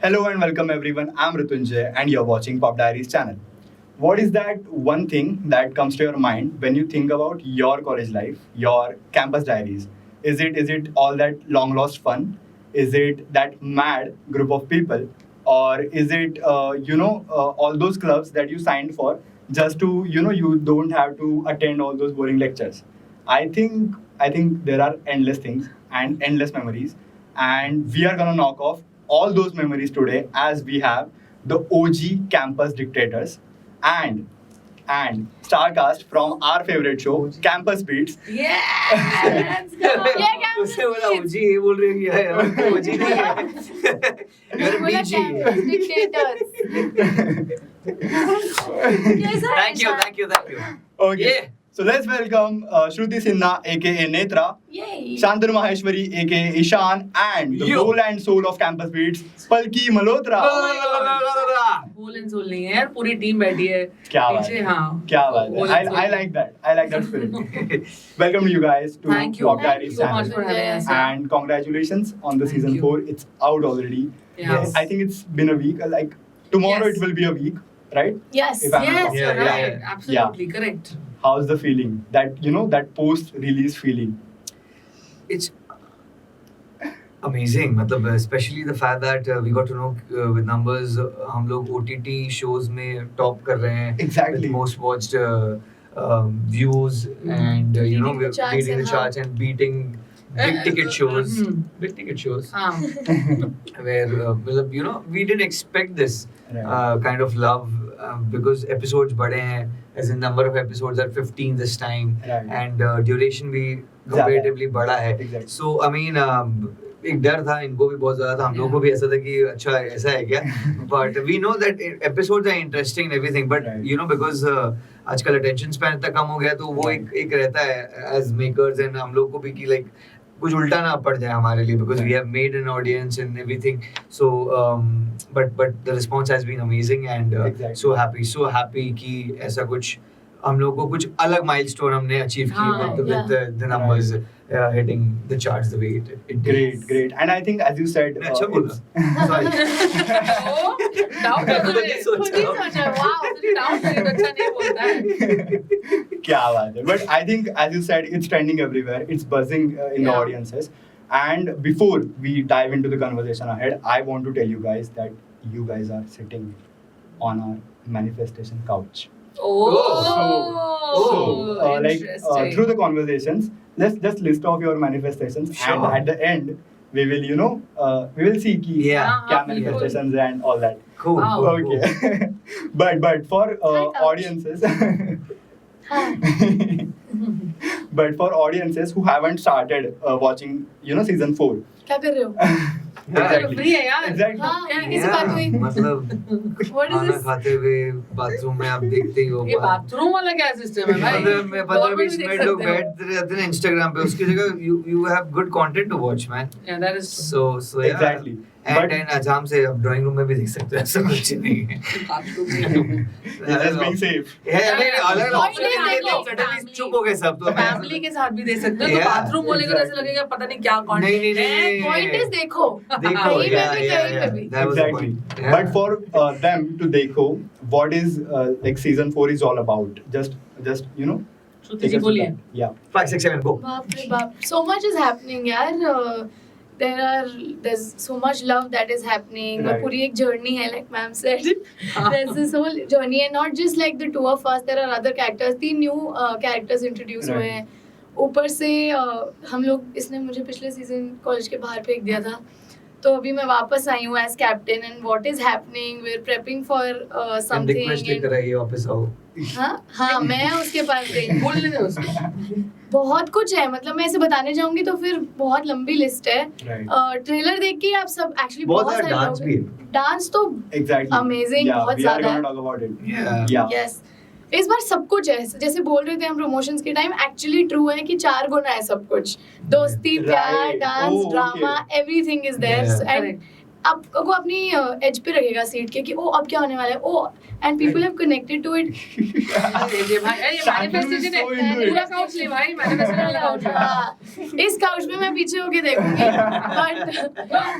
Hello and welcome everyone. I'm Ritunjay and you're watching Pop Diaries channel. What is that one thing that comes to your mind when you think about your college life, your campus diaries? Is it all that long lost fun? Is it that mad group of people, or is it all those clubs that you signed for just to you don't have to attend all those boring lectures? I think there are endless things and endless memories, and we are gonna knock off all those memories today as we have the OG campus dictators and Starcast from our favorite show, Campus Beats. Yeah, let's go. उससे बोला ओजी ये बोल रही है यार तो ओजी नहीं है you're a BG thank you Okay. Yeah. So let's welcome Shruti Sinha, aka Netra, Yay. Shantanu Maheshwari, aka Ishan, and the Yo. soul and soul of Campus Beats, Palki Malhotra. Bowl and soul नहीं है यार, पूरी team बैठी है क्या बात पीछे. है, हाँ, क्या बात Bowl है. and soul. I like that. I like that spirit. Welcome to you guys to Thank you. Pop Thank Diaries you so much channel. for having us. And congratulations on the Thank season you. 4. It's out already. Yes. I think it's been a week. Like tomorrow Yes. it will be a week, right? Yes. If I'm not Yes, wrong. you're Yeah, right. Absolutely correct. How's the feeling? That post-release feeling. It's amazing मतलब especially the fact that we got to know with numbers हम लोग OTT shows में top कर रहे हैं Exactly. with most watched views and Leading the we're charts leading the and charts and beating big ticket shows हाँ. where मतलब we didn't expect this Right. kind of love because episodes बढ़े हैं as in number of episodes are 15 this time Right. and duration भी comparatively बड़ा है Exactly. so I mean एक डर था इनको भी बहुत ज्यादा था हम लोगों को भी ऐसा था कि अच्छा ऐसा है क्या but we know that episodes are interesting and everything but Right. because आजकल attention span इतना कम हो गया तो वो एक रहता है as makers and हम लोग को भी कि like कुछ उल्टा ना पड़ जाए हमारे लिए because we have made an audience and everything so but the response has been amazing and Exactly. so happy कि ऐसा कुछ हम लोग को कुछ अलग milestone हमने achieve की हाँ, with the numbers hitting the charts the way it did. Great. And I think, as you said, मैंने अच्छा बोला sorry ओ, डाउट कर खुद ही सोचा. खुद ही सोचा, wow. डाउट कर अच्छा नहीं बोलता है. क्या बात है. But I think, as you said, it's trending everywhere. It's buzzing in the Yeah. audiences. And before we dive into the conversation ahead, I want to tell you guys that you guys are sitting on our manifestation couch. So, Interesting. through the conversations, let's just list off your manifestations, Sure. and at the end, we will, we will see ki Yeah. kya हाँ, बिल्कुल. manifestations and all that. cool, Wow. cool, cool. Okay. but for Hi, couch. audiences, Hi. but for audiences who haven't started watching, season 4. क्या कर रहे हो? Exactly. Free है यार. Exactly. हाँ, किसी Yeah, बात हुई? मतलब What is खाना this? खाते हुए बाथरूम में आप देखते ही हो ये बाथरूम वाला क्या सिस्टम है भाई? मतलब मैं 15-20 Normal भी मिनट देख लोग सकते हो. बैठते रहते हैं इंस्टाग्राम पे उसकी जगह you have good content to watch man Yeah, that is so yeah Exactly. and But- then आराम से आप ड्राइंग रूम में भी देख सकते हो ऐसा कुछ नहीं है It's just being safe. अलग Point is देखो, सडनली चुप हो गए सब तो फैमिली के साथ भी दे सकते हो. तो Yeah. बाथरूम बोलेगा तो ऐसा लगेगा पता नहीं क्या कंटेंट. नहीं Point is देखो. देखो कहीं पे yeah भी, yeah कहीं पे yeah भी. that was the Exactly. point. Yeah. But for them to dekho what is like season 4 is all about. Just Shruti take ji us to बोलिए. that. Yeah. 5 6 7 go बाप रे बाप. So much is happening यार. There's so much love that is happening. Right. पूरी एक journey है, like ma'am said. There's this whole journey and not just like the two of us. There are other characters. 3 new characters introduce Right. हुए हैं. ऊपर से हम लोग इसने मुझे पिछले सीजन कॉलेज के बाहर फेंक दिया था. तो अभी मैं वापस आई हूँ as captain and what is happening we are prepping for request something. लेकर आइए वापस आओ हाँ मैं उसके पास गई. बोलने दो उसको. बहुत कुछ है, मतलब मैं ऐसे बताने जाऊंगी तो फिर बहुत लंबी लिस्ट है. Right. ट्रेलर देख के आप सब एक्चुअली बहुत बहुत सारा सारे डांस लोग भी है डांस तो Exactly. Amazing, Yeah, बहुत we are ज़्यादा gonna है. talk about it. Yeah. Yeah. Yes इस बार सब कुछ है. जैसे बोल रहे थे हम प्रमोशंस के टाइम, एक्चुअली ट्रू है कि 4 गुना है सब कुछ. दोस्ती, प्यार, Right. Dance, Oh, drama, everything is there. Yeah. And आपको अपनी एज पे रखेगा सीट के कि ओ अब क्या होने वाला है. Oh and people have connected to it. ये भाई ये Shantanu is मैनिफेस्टेशन so है. into it. पूरा काउच ले भाई. मैनिफेस्टेशन वाला काउच. इस काउच पे मैं पीछे होके देखूंगी.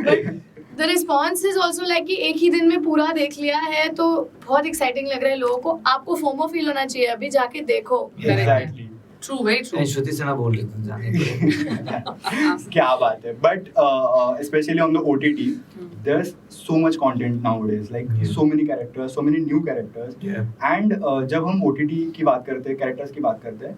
But the response is also like कि एक ही दिन में पूरा देख लिया है तो बहुत एक्साइटिंग लग रहा है लोगों को. आपको फोमो फील होना चाहिए, अभी जाके देखो. Exactly. True, very true. श्रुति से ना बोल रही थी जाने को. क्या बात है. But especially on the OTT, there's so much content nowadays. Like Yeah. so many characters, so many new characters. Yeah. And जब हम OTT की बात करते हैं, characters की बात करते हैं,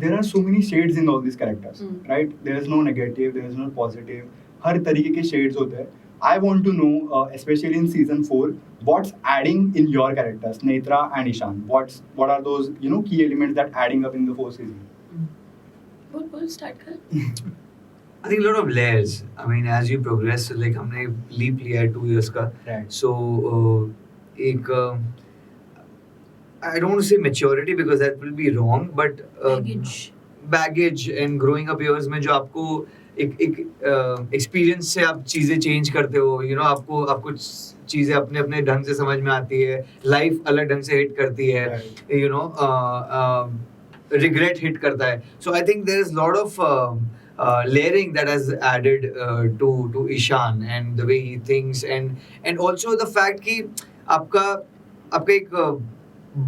there are so many shades in all these characters, right? There is no negative, there is no positive. हर तरीके के shades होते हैं. I want to know, especially in season 4, what's adding in your characters, Netra and Ishan. What are those key elements that adding up in the 4th season? बोल start कर. I think a lot of layers. I mean, as you progress, like हमने leap लिया है 2 years का. Right. So एक I don't want to say maturity because that will be wrong, but baggage and growing up years में जो आपको एक experience से आप चीजें चेंज करते हो, आपको चीजें अपने अपने ढंग से समझ में आती है, लाइफ अलग ढंग से हिट करती है, रिग्रेट हिट करता है. So I think there is lot of layering that has added to Ishan and the way he thinks and also the fact कि आपका एक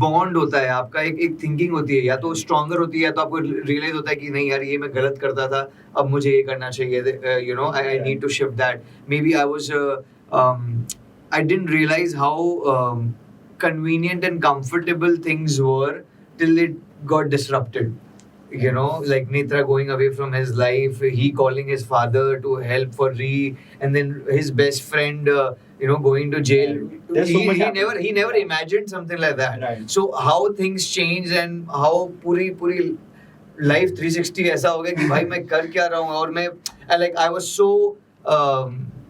बॉन्ड होता है, आपका एक थिंकिंग होती है, या तो स्ट्रॉन्गर होती है या तो आपको रियलाइज होता है कि नहीं यार ये मैं गलत करता था, अब मुझे ये करना चाहिए, I need to shift that. Maybe I didn't realize how convenient and comfortable things were till it got disrupted. Like Netra going away from his life, he calling his father to help for Ree, and then his best friend, going to jail. There's so much He never imagined something like that. Right. So how things change and how पूरी life 360 ऐसा हो गया कि भाई मैं कर क्या रहा हूँ, और मैं I was so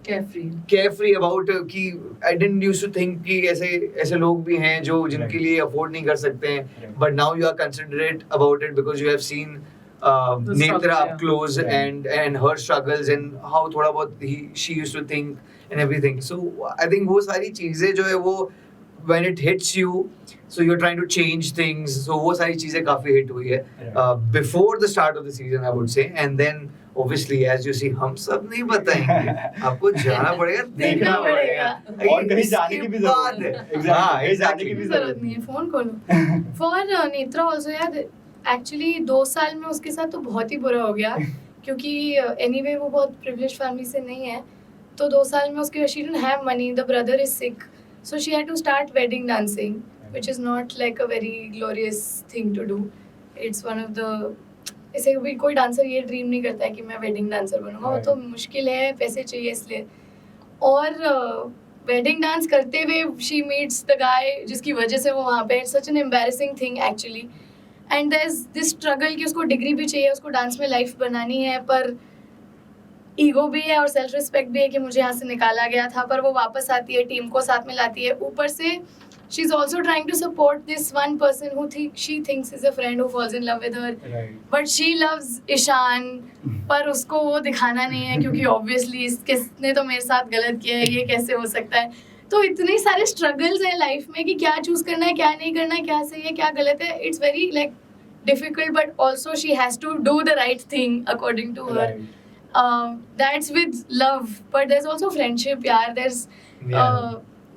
carefree about कि I didn't used to think कि ऐसे लोग भी हैं जो जिनके लिए अफोर्ड नहीं कर सकते हैं. Right. But now you are considerate about it because you have seen The Netra struggle, up yeah. close Right. and her struggles and how थोड़ा बहुत she used to think and everything. So I think वो सारी चीजें जो है वो when it hits you, so you're trying to change things. So वो सारी चीजें काफी hit हुई है before the start of the season, I would say. And then obviously as you see हम सब नहीं बताएंगे, आपको जाना पड़ेगा, देखना पड़ेगा. और कहीं जाने की भी जरूरत नहीं है. Exactly. हाँ, कहीं जाने की भी जरूरत नहीं है, फोन खोलो. फॉर नेत्रा ऑल्सो यार, एक्चुअली 2 साल में उसके साथ तो बहुत ही बुरा हो गया क्योंकि एनीवे वो बहुत प्रिविलेज फैमिली से नहीं है, तो 2 साल में उसके she didn't have money, the brother is sick, so she had to start wedding dancing, which is not like a very glorious thing to do. It's one of the, ऐसे भी कोई डांसर ये ड्रीम नहीं करता है कि मैं wedding dancer बनूंगा, वो तो मुश्किल है, पैसे चाहिए इसलिए. और वेडिंग डांस करते हुए शी मीट्स द गाय जिसकी वजह से वो वहाँ पे, such an embarrassing thing actually. And there is this struggle कि उसको डिग्री भी चाहिए, उसको डांस में लाइफ बनानी है, पर ईगो भी है और सेल्फ रिस्पेक्ट भी है कि मुझे यहाँ से निकाला गया था, पर वो वापस आती है, टीम को साथ में लाती है. ऊपर से she is also trying to support this one person who she thinks is a friend who falls in love with her, Right. But she loves Ishaan, पर उसको वो दिखाना नहीं है क्योंकि ऑब्वियसली किसने तो मेरे साथ गलत किया है, ये कैसे हो सकता है. तो इतने सारे स्ट्रगल्स हैं लाइफ में कि क्या चूज करना है, क्या नहीं करना है, क्या सही है, क्या गलत है. It's very like difficult, but also she has to do the right thing according to her. Right. That's with love, but there's also friendship. यार, there's Yeah.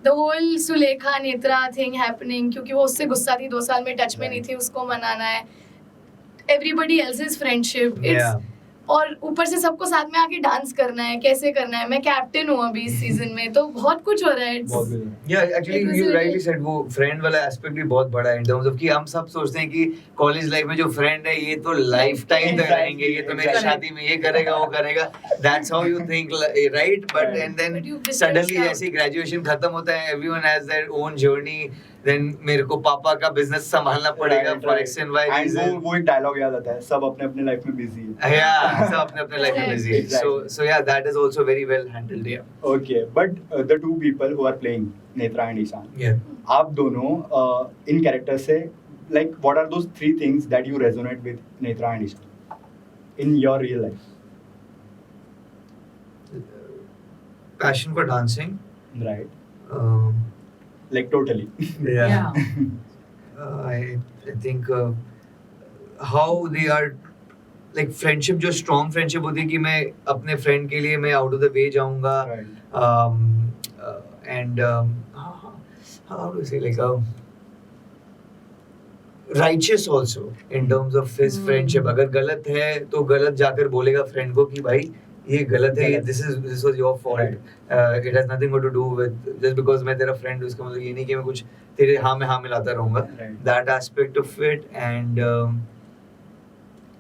the whole Sulekha Netra thing happening, क्योंकि वो उससे गुस्सा थी, 2 साल में टच में नहीं थी, उसको मनाना है. Everybody else's friendship. It's Yeah. और ऊपर से सबको साथ में आके डांस करना है, कैसे करना है. मैं कैप्टन हूँ अभी इस सीजन में, तो बहुत कुछ हो रहा है. बहुत It's good. Yeah, actually It was you a- rightly said वो फ्रेंड वाला एस्पेक्ट भी बहुत बड़ा है in terms of कि हम सब सोचते हैं कि कॉलेज लाइफ में जो फ्रेंड है ये तो लाइफ टाइम तक रहेंगे, ये तो मेरी Exactly. शादी में ये करेगा वो करेगा. That's how you think, right? But Right. and then But you discuss suddenly out. जैसे ग्रेजुएशन खत्म होता है, everyone has their own journey. Then मेरे को पापा का बिजनेस संभालना पड़ेगा Right, for right. X and Y And reason. वो एक डायलॉग याद आता है, सब अपने अपने लाइफ में बिजी है. Yeah, सब अपने अपने लाइफ में busy है. Exactly. So yeah, that is also very well handled. Yeah. Okay, but the two people who are playing Netra and Ishan, Yeah. आप दोनों इन कैरेक्टर से like what are those 3 things that you resonate with Netra and Ishan in your real life? Passion for dancing. Right. Um, Like totally. I think how they are like friendship जो strong friendship होती है कि मैं अपने friend के लिए मैं out of the way जाऊँगा Right. and how do you say like righteous also in terms of his friendship. अगर गलत है तो गलत जाकर बोलेगा friend को कि भाई ये गलत है, गलत। this was your fault. Right. It has nothing to do with just because मैं तेरा friend हूँ इसका मतलब ये नहीं कि मैं कुछ तेरे हाँ में हाँ मिलाता रहूँगा. Right. That aspect of it and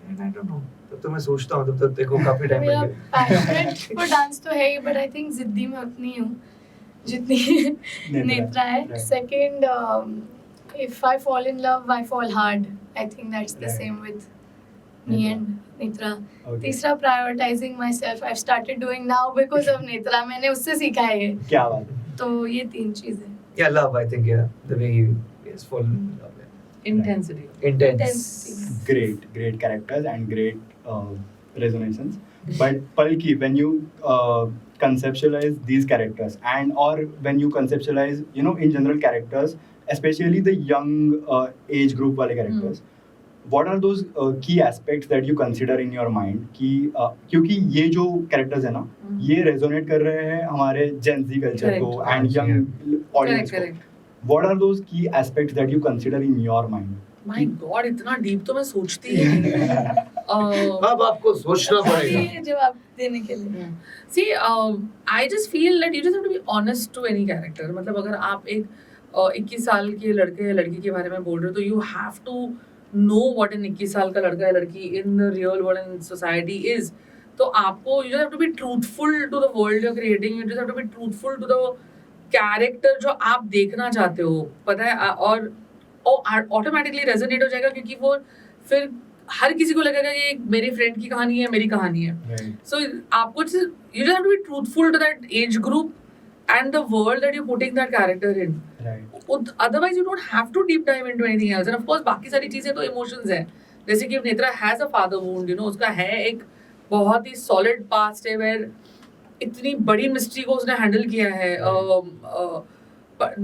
I don't know. तब तो मैं सोचता हूँ तब देखो काफी टाइम मेरा लग गया. पैशनेट फॉर डांस तो है ही, बट आई थिंक जिद्दी में उतनी हूँ जितनी नेत्रा है. Right. Second, if I fall in love I fall hard. I think that's the Right. Same with me and Netra. Okay. तीसरा, prioritising my self. I started doing now because of Netra. मैंने उससे सीखा है ये. क्या बात है. तो ये 3 चीजें. Yeah, love. I think the way he has fallen in love. Yeah. Intensity. Intense. Great characters and great resonations. But Palki, when you conceptualize these characters and or when you conceptualize, in general characters, especially the young age group wale characters, what are those key aspects that you consider in your mind कि क्योंकि ये जो characters है ना, ये resonate कर रहे हैं हमारे Gen Z culture को Correct. and young audience को. Correct. What are those key aspects that you consider in your mind? My God, इतना deep तो मैं सोचती ही नहीं हूँ. अब आपको सोचना पड़ेगा. ये जवाब देने के लिए. See, I just feel that you just have to be honest to any character. मतलब अगर आप एक 21 साल के लड़के या लड़की के बारे में बोल रहे हो तो you have to know what an 21 साल का लड़का या लड़की in the real world and society is. तो आपको you just have to be truthful to the world you're creating. You just have to be truthful to the character जो आप देखना चाहते हो. पता है, और ऑटोमेटिकली रेजोनेट हो जाएगा क्योंकि वो फिर हर किसी को लगेगा ये मेरे फ्रेंड की कहानी है, मेरी कहानी है. Right. So आपको you just have to be truthful to that age group and the world that you're putting that character in. Right. Otherwise you don't have to deep dive into anything else. And of course बाकी सारी चीजें तो emotions है. जैसे कि Netra has a father wound, उसका है एक बहुत ही solid past है where इतनी बड़ी mystery को उसने handle किया है.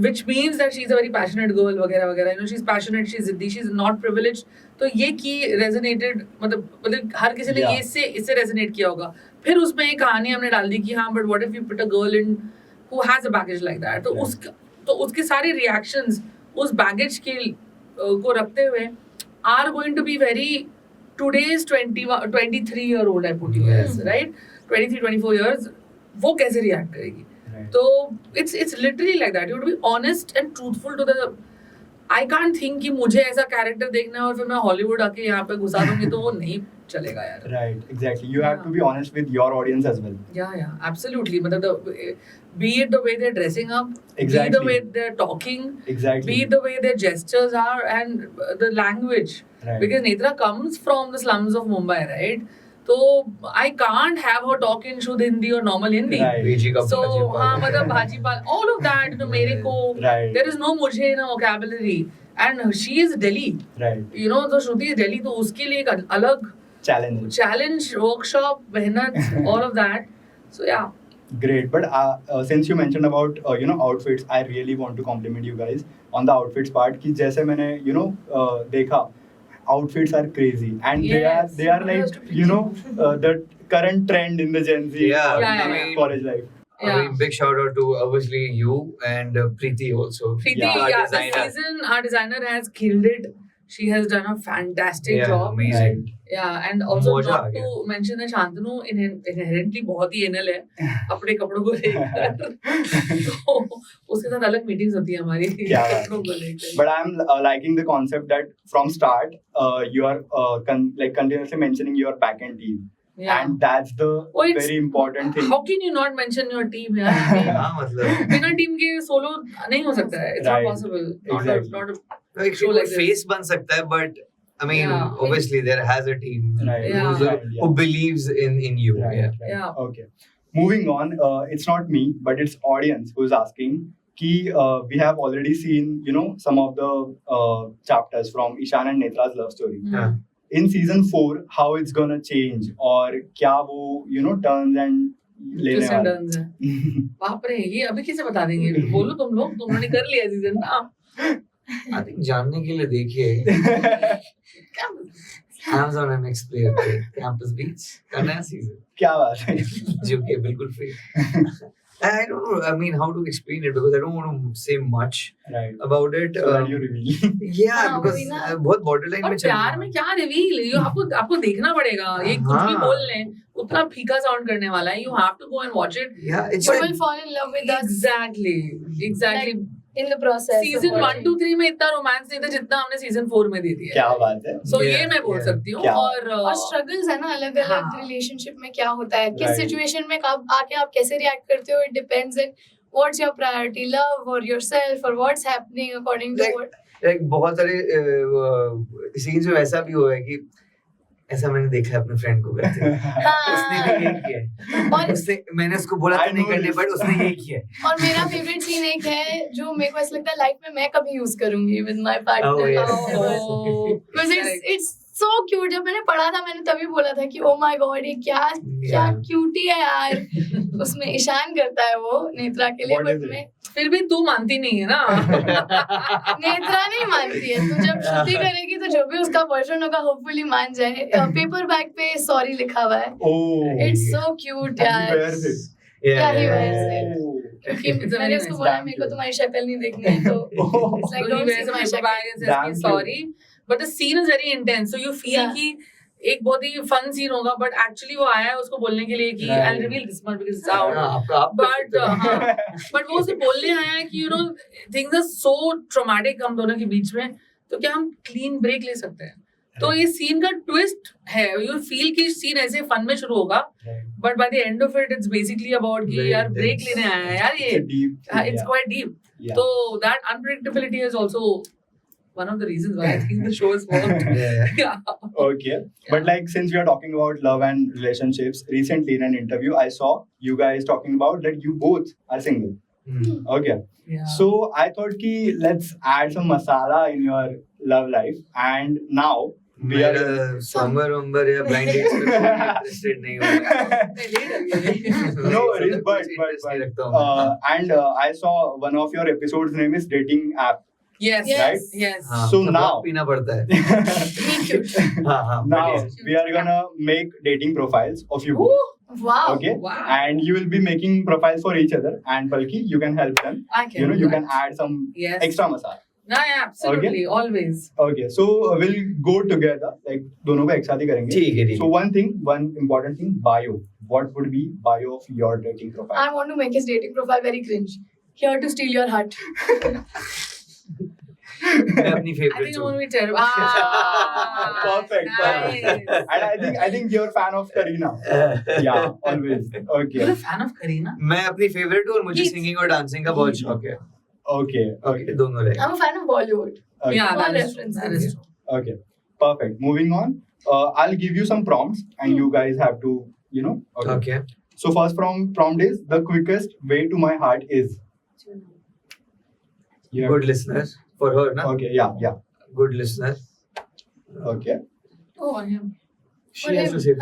Which means that she's a very passionate girl वगैरह वगैरह. She's passionate, she's जिद्दी, she's not privileged. तो ये की resonated, मतलब हर किसी ने Yeah. ये इससे resonate किया होगा. फिर उसमें एक कहानी हमने डाल दी कि हाँ, but what if you put a girl in who has a baggage like that? तो उसके सारे reactions उस baggage के को रखते हुए are going to be very today's 23-year-old I put you as, right? 23-24 years, वो कैसे react करेगी? Right. So it's literally like that. You have to be honest and truthful to the. I can't think कि मुझे ऐसा character देखना है और फिर मैं हॉलीवुड आके यहाँ पे घुसा दूंगी तो वो नहीं चलेगा यार. Right, exactly. You have to be honest with your audience as well. Yeah, absolutely. मतलब be it the way they're dressing up, be Exactly. the way they're talking, Exactly. be it the way their gestures are, and the language. Right. Because Netra comes from the slums of Mumbai, right? So I can't have her talk in Shuddh Hindi or normal Hindi. Right. भेजी का So भाजी हाँ पाल. मतलब भाजी पाल, all of that, मेरे को Right. there is no मुझे ना vocabulary, and she is Delhi. Right. तो श्रुति is Delhi, तो उसके लिए एक अलग Challenge. challenge, workshop, मेहनत, all of that. So yeah. Great. But since you mentioned about outfits, I really want to compliment you guys on the outfits part. कि जैसे मैंने देखा, outfits are crazy and Yes. they are like the current trend in the Gen Z Yeah, Yeah, I yeah. mean, college life. I mean, big shout out to obviously you and Preeti also. Preeti, Yeah. yeah, Our this season our designer has killed it. She has done a fantastic Yeah, job. amazing. Yeah, and also मजा आ not गया. to mention that Shantanu inherently बहुत ही anal है अपने कपड़ों को लेकर. तो उसके साथ अलग meetings होती है हमारी क्या बात है. कपड़ों को लेकर. But I'm liking the concept that from start you are continuously mentioning your backend team. Yeah. And that's the Oh, it's- very important thing. How can you not mention your team यार? I mean, हाँ मतलब बिना team के solo नहीं हो सकता है. It's not Right. possible. Exactly. Not a like show like this. face बन सकता है but I mean Yeah. obviously there has a team Right. Yeah. who believes in you. Right, Yeah. right. Yeah. Okay. Moving on, it's not me, but it's audience who's asking. Ki, we have already seen, some of the chapters from Ishan and Netra's love story. Yeah. In season 4, how it's gonna change, or क्या वो turns and लेने Twists and वाला. turns है. बाप रे, ये अभी कैसे बता देंगे? बोलो तुम लोग, तुमने कर लिया सीजन ना. I think जानने के लिए देखिए. क्या Amazon MX Player पे Campus Beats का नया season क्या बात है जो कि बिल्कुल free I don't know I mean how to explain it because I don't want to say much right about it so that you reveal yeah हाँ, because वही ना। बहुत borderline और में चल रहा प्यार है में क्या रिवील यू आपको देखना पड़ेगा ये कुछ भी हाँ। बोल लें उतना फीका साउंड करने वाला है you have to go and watch it yeah it's You like will fall in love with us exactly in the process. Season 1 2 3 में इतना रोमांस नहीं था जितना हमने सीजन 4 में दे दिया क्या बात है सो Yeah, ये मैं बोल yeah. सकती हूँ क्या? और स्ट्रगल्स है ना अलग अलग हाँ। रिलेशनशिप में क्या होता है किस Right. सिचुएशन में कब आके आप कैसे रिएक्ट करते हो it depends in what's your priority love और योरसेल्फ और what's happening according to Like- what like बहुत सारे सीन्स में ऐसा भी हुआ है कि ऐसा मैंने देखा है अपने फ्रेंड को करते हुए। उसने भी यही किया है और उसने मैंने उसको बोला I था नहीं know करने this. बट उसने यही किया है और मेरा फेवरेट सीन एक है जो मेरे को ऐसा लगता है लाइफ में मैं कभी यूज करूंगी with my Oh, partner yes. Because it's so cute जब मैंने पढ़ा था मैंने तभी बोला था कि ओ माय गॉड ये क्या क्या Yeah. क्यूटी है यार उसमें ईशान करता है वो नेत्रा के लिए What बट is it? मैं फिर भी तू मानती नहीं है ना नेत्रा नहीं मानती है तो जब श्रुति करेगी तो जो भी उसका बॉयफ्रेंड होगा होपफुली मान जाए पेपर बैग पे सॉरी लिखा हुआ है oh it's so cute he यार wears it. Yeah, Yeah, he yeah, wears yeah. it. Oh. क्योंकि It's a मैंने very उसको nice बोला damn मेरे को cute. तुम्हारी शक्ल नहीं देखनी है तो Oh. it's like So he don't wears see a my paper शक्ल bag and says Damn कि cute. sorry but the scene is very intense so you feel Yeah. कि एक बहुत ही फन सीन होगा बट एक्चुअली वो आया है उसको बोलने के लिए कि Right. I reveal this much because it's out हाँ, आपका आप कर बट सकते हो। बट वो उसे बोलने आया है कि you know things are so traumatic हम दोनों के बीच में तो क्या हम क्लीन ब्रेक ले सकते हैं तो ये सीन का ट्विस्ट है यू फील कि सीन ऐसे फन में शुरू होगा but by the end of it it's basically about कि Very यार ब्रेक intense. लेने आया है यार It's a ये deep it's quite deep yeah. so that unpredictability is also one of the reasons why I think the show is worked. Yeah. Yeah. Okay, but like since we are talking about love and relationships, recently in an interview I saw you guys talking about that you both are single. Hmm. Okay, Yeah. so I thought ki let's add some masala in your love life, and now we are. मेरा स्वयंवर वंबर या blind dates में कोई interested नहीं हूँ No worries, but नहीं रखता हूँ and I saw one of your episodes name is dating app. Yes. Yes. Right. Yes. हाँ, So तो now- बहुत पीना पड़ता है हाँ हाँ Now but we are gonna make dating profiles of you Ooh, both. Wow Okay, Wow. and you will be making profiles for each other, and Palki, you can help them. I can. You know, do you that. can add some Yes. extra masala. Yeah, absolutely. Always. Okay, so we'll go together. Like दोनों को एक साथ ही करेंगे. ठीक है ठीक So है one thing, one important thing, bio. What would be bio of your dating profile? I want to make his dating profile very cringe. Here to steal your heart. मैं अपनी I favourite think I'm gonna be terrible. Ah, Perfect, perfect. Nice. And I think you're a fan of Kareena. Yeah, always. Okay, You're a fan of Kareena? मैं अपनी favourite हूँ और मुझे Heath. Singing और dancing का बहुत शौक है okay, ओके okay, दोनों रहे I'm a fan of Bollywood. okay. Yeah, All that is true. references. That is true. Okay, perfect. Moving on. I'll give you some prompts, and you guys have to, you know. Okay. Okay So first prompt is the quickest way to my heart is. You have- good listener for her ना Okay, yeah. Good listener Okay. Oh, I am. She has to say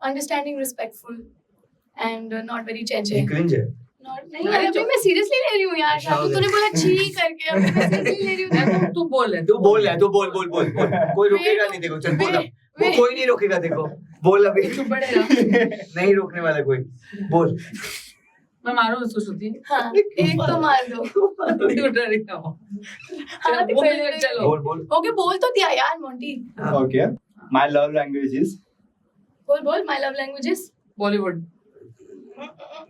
Understanding, respectful, and not very cheche. ये cringe है नहीं यार अभी मैं seriously ले रही हूँ यार शायद तूने बोला छी करके अभी मैं सीरियसली ले रही हूँ तू बोल तू बोल रहा है तू बोल बोल बोल बोल कोई रोकेगा नहीं देखो चल बोल अब वो कोई नहीं रोकेगा देखो बोल अभी तू बढ़ेगा नहीं रोकने वाला कोई बोल मैं मारूं उसको श्रुति हाँ एक तो मार दो तू डर रही हो हाँ चल, तो बोल, पहले चलो बोल बोल ओके बोल तो दिया यार Monty Okay. My love language is. बोल बोल माय लव लैंग्वेजेस बॉलीवुड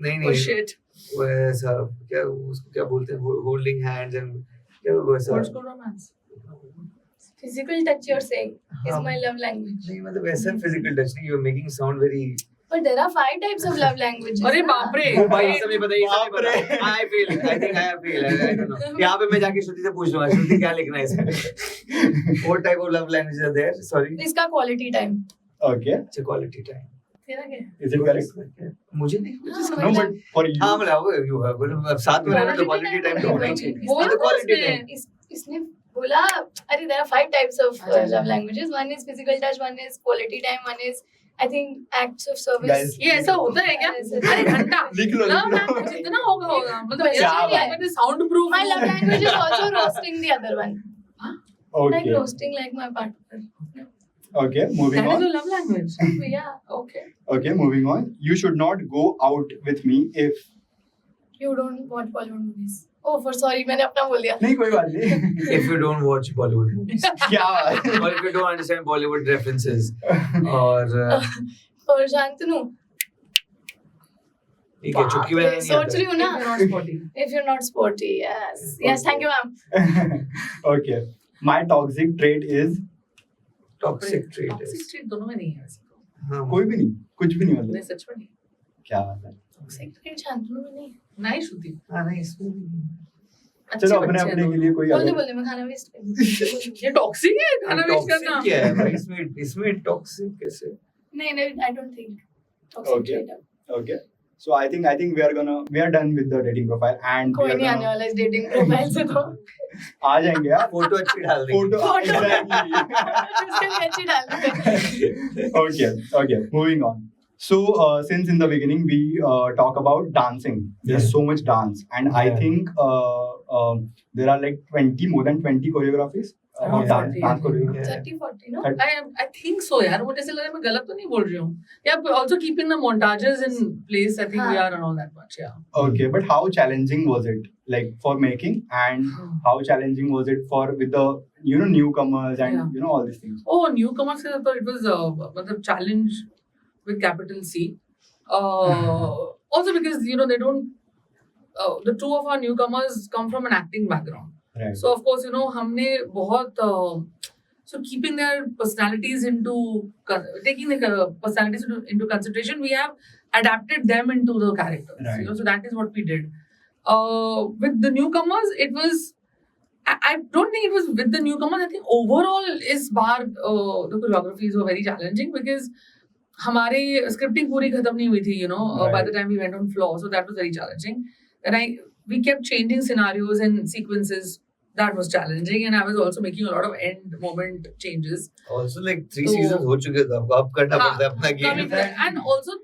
नहीं ओ नहीं शिट वो ऐसा क्या उसको क्या बोलते हैं होल्डिंग हैंड्स एंड क्या वो ऐसा what's called romance physical touch you are saying is हाँ। माय लव लैंग्वेज नहीं मतलब ऐसा फिजिकल टच नहीं you are making sound very but there are 5 types of love languages अरे बाप रे भाई ये सब नहीं पता ये सब बाप नहीं रे। पता I feel I think I feel I don't know यहां पे मैं जाके श्रुति से पूछ लूंगा श्रुति क्या लिखना है इसमें what type of love languages are there sorry इसका क्वालिटी टाइम Okay. अच्छा क्वालिटी टाइम तेरा क्या है? Is it correct? मुझे नहीं No, but for you. हाँ मतलब यू है साथ में रहना तो क्वालिटी टाइम तो होना ही चाहिए बोल हाँ, तो दो क्वालिटी उसमें। टाइम इसने बोला अरे देयर आर 5 टाइप्स ऑफ अच्छा, अच्छा। Love languages one is physical touch one is quality time one is I think acts of Guys, service ये ऐसा होता है क्या अरे घंटा लिख लो, लव लिख लो। लैंग्वेज जितना होगा होगा मतलब क्या ऐसा नहीं बात है sound proof my love language is also roasting the other one like Okay. roasting like my partner Okay, moving That is on. your love language. Yeah, Okay. Okay, moving on. You should not go out with me if. you don't watch Bollywood movies. Oh, for sorry, मैंने अपना बोल दिया. नहीं कोई बात नहीं. If you don't watch Bollywood movies, क्या बात or if you don't understand Bollywood references, or For Shantanu, ठीक है, चुटकी में नहीं सोच रही आता. हूँ ना. If you're not sporty. If you're not sporty, yes, thank you, ma'am. Okay. My toxic trait is. Toxic trait Toxic is. trait दोनों में नहीं है वैसे तो. हाँ, कोई भी नहीं, कुछ भी नहीं नहीं मतलब. सच में नहीं. क्या बात है. Toxic trait शांतनु में नहीं. नहीं श्रुति. हाँ, नहीं, इसमें नहीं. अच्छे चलो अपने बच्चे हैं अपने के दोनों. लिए कोई बोलने अगर. बोलने मैं खाना वेस्ट कर दूँ. ये टॉक्सिक है खाना वेस्ट Toxic करना. क्या है भाई, इसमें toxic कैसे? नहीं, I don't think. Toxic Okay. trait. Okay. So I think we are done with the dating profile and we कोई are नहीं आने gonna वाला इस dating profile से तो. आ जाएंगे यार. फोटो अच्छी डाल देंगे. Photo exactly. उसके लिए अच्छी डाल देते. Okay. Moving on. So since in the beginning we talk about dancing, there's Yeah. so much dance, and I Yeah. think there are like more than 20 choreographies Around dance 40, choreography. Yeah. 30-40 no? I think so यार मुझे ऐसा लग रहा है मैं गलत तो नहीं बोल रही हूँ. Yeah, but also keeping the montages in place, I think we हाँ. are and all that much. Yeah. Okay, but how challenging was it, like for making, and how challenging was it for with the newcomers and Yeah. all these things? Oh, newcomers से तो it was मतलब challenge with capital C. Also because they don't. The two of our newcomers come from an acting background. Right. So of course हमने बहुत so keeping their personalities taking the personalities into consideration, we have adapted them into the characters. Right. So that is what we did. With the newcomers, it was. I don't think it was with the newcomers. I think overall इस बार the choreographies were very challenging because हमारी scripting पूरी खत्म नहीं हुई थी. By Right. the time we went on floor, so that was very challenging. And we kept changing scenarios and sequences. That was challenging, and I was also making a lot of end moment changes. Also like 3 तो- seasons हो चुके थे, अब करना हाँ, पड़ता है अपना coming game. to that. And also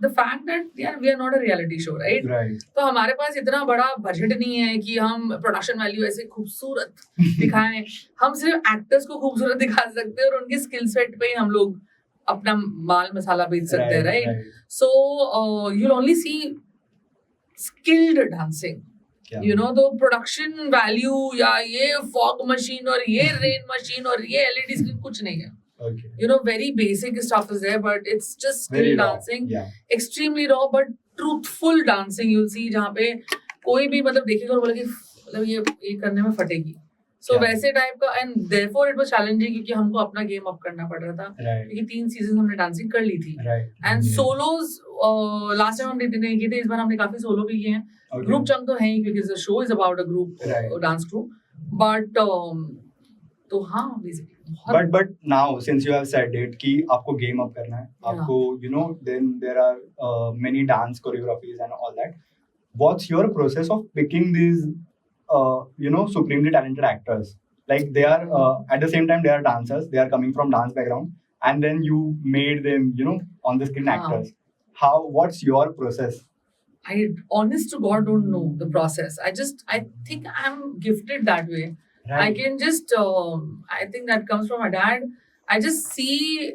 the fact that we are not a reality show, right? Right. तो हमारे पास इतना बड़ा बजट नहीं है कि हम प्रोडक्शन वैल्यू ऐसे खूबसूरत दिखाएं. हम सिर्फ एक्टर्स को खूबसूरत दिखा सकते हैं और उनके स्किल सेट पे ही हम लोग अपना माल मसाला बेच सकते हैं, right? So you'll only see skilled dancing. क्या The production value या ये fog machine और ये rain machine और ये LED screen कुछ नहीं है. Okay. Very basic stuff is there, but it's just skill Very raw. dancing. Yeah. Extremely raw, but truthful dancing you'll see जहाँ पे कोई भी मतलब देखेगा और बोलेगा कि मतलब ये करने में फटेगी. So Yeah. वैसे टाइप का, and therefore it was challenging क्योंकि हमको अपना game up करना पड़ रहा था Right. क्योंकि 3 seasons हमने dancing कर ली थी. Right. And Yeah. solos last time हमने नहीं किए थे, इस बार हमने काफी सोलो भी किए हैं. Okay. Group chunk तो है ही क्योंकि the show is about a group Right. dance crew. But तो हाँ basically बहुत But now since you have said it कि आपको game up करना है, आपको then there are many dance choreographies and all that. What's your process of picking these supremely talented actors? Like they are at the same time they are dancers, they are coming from dance background, and then you made them on the screen actors. What's your process? I honest to God don't know the process. I think I'm gifted that way. I can just I think that comes from my dad. I just see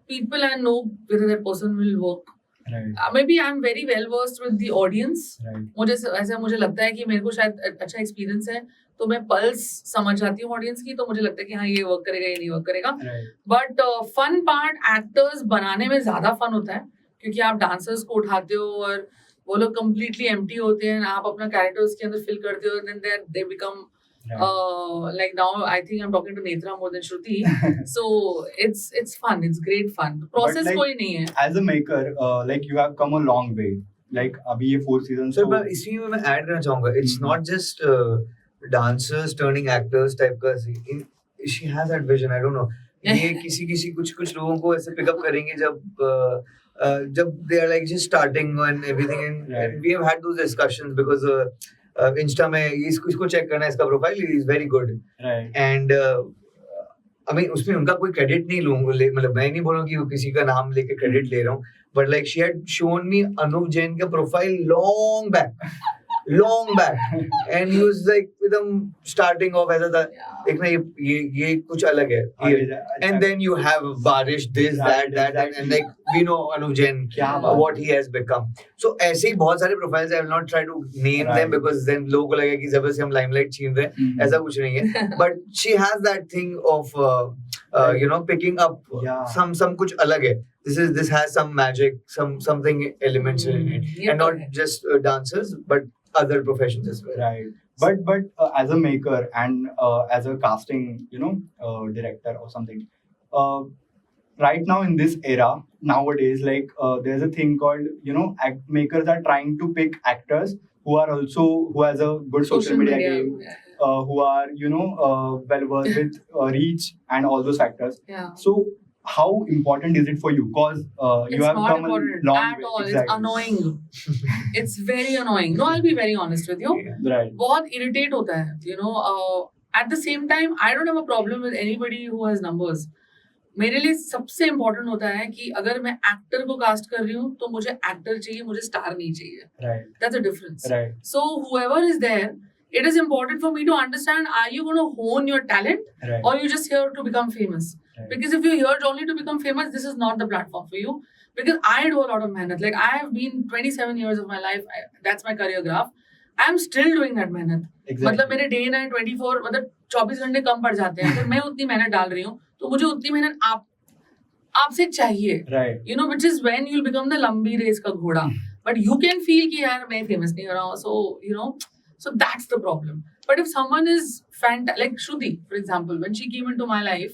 people and know whether that person will work. Right. Maybe I'm very well versed with the audience. Right. मुझे लगता है कि मेरे को शायद अच्छा experience है तो मैं पल्स समझ जाती हूँ ऑडियंस की, तो मुझे लगता है कि हाँ ये वर्क करेगा ये नहीं वर्क करेगा. Right. But fun part actors बनाने में ज्यादा फन होता है क्योंकि आप डांसर्स को उठाते हो और वो लोग कम्प्लीटली एम्प्टी होते हैं, आप अपना कैरेक्टर उसके अंदर फिल करते हो, then they become like now I think I'm talking to Netra more than Shruti. So it's fun, it's great fun. Process like- कोई नहीं है. As a maker, like you have come a long way. Like अभी ये 4 seasons. Sir पर इसी में मैं add करना चाहूंगा, it's not just dancers turning actors type का. She has that vision, I don't know. ये किसी कुछ लोगों को ऐसे पिकअप करेंगे जब they are like just starting and everything, and we have had those discussions because Insta में इसको चेक करना है, इसका profile is very good, Right. and I mean उसमें उनका कोई क्रेडिट नहीं लूंगा, मतलब मैं नहीं बोल रहा हूँ कि वो किसी का नाम लेके क्रेडिट ले रहा हूँ, but like she had shown me Anuv Jain का profile long back long back, and he was like with them starting off as a एक ना ये कुछ अलग है here. And then you have Barish, this, that, and like we know Anuj Jain, what he has become. So ऐसे ही बहुत सारे profiles I will not try to name them because then लोगों को लगेगा कि जबरदस्ती हम limelight छीन रहे हैं, ऐसा कुछ नहीं है. But she has that thing of you know, picking up some कुछ अलग है. This has some magic, something elements in it, and not just dancers but other professions as well. Right. But as a maker and as a casting, you know, director or something, right now in this era, nowadays, like there's a thing called, you know, makers are trying to pick actors who has a good social media game, who are, you know, well versed with reach and all those factors. Yeah. So how important is it for you? Because you It's have not come important a long at way. all. Exactly. It's annoying. It's very annoying. No, I'll be very honest with you. Right. बहुत irritate होता है. You know, at the same time, I don't have a problem with anybody who has numbers. मेरे लिए सबसे important होता है कि अगर मैं एक्टर को कास्ट कर रही हूँ तो मुझे एक्टर चाहिए, मुझे स्टार नहीं चाहिए. Right. That's a difference. Right. So whoever is there, it is important for me to understand: are you going to hone your talent, Right. or you just here to become famous? Right. Because if you're here only to become famous, this is not the platform for you. Because I do a lot of mehnat. Like I have been 27 years of my life. That's my career graph. I am still doing that mehnat. Exactly. मतलब मेरे day night 24 मतलब 24 घंटे कम पड़ जाते हैं. अगर मैं उतनी मेहनत डाल रही हूँ तो मुझे उतनी मेहनत आपसे चाहिए. Right. You know, which is when you'll become the लंबी रेस का घोड़ा. But you can feel कि यार मैं famous नहीं हो रहा हूँ. So you know, so that's the problem. But if someone is like Shruti, for example, when she came into my life,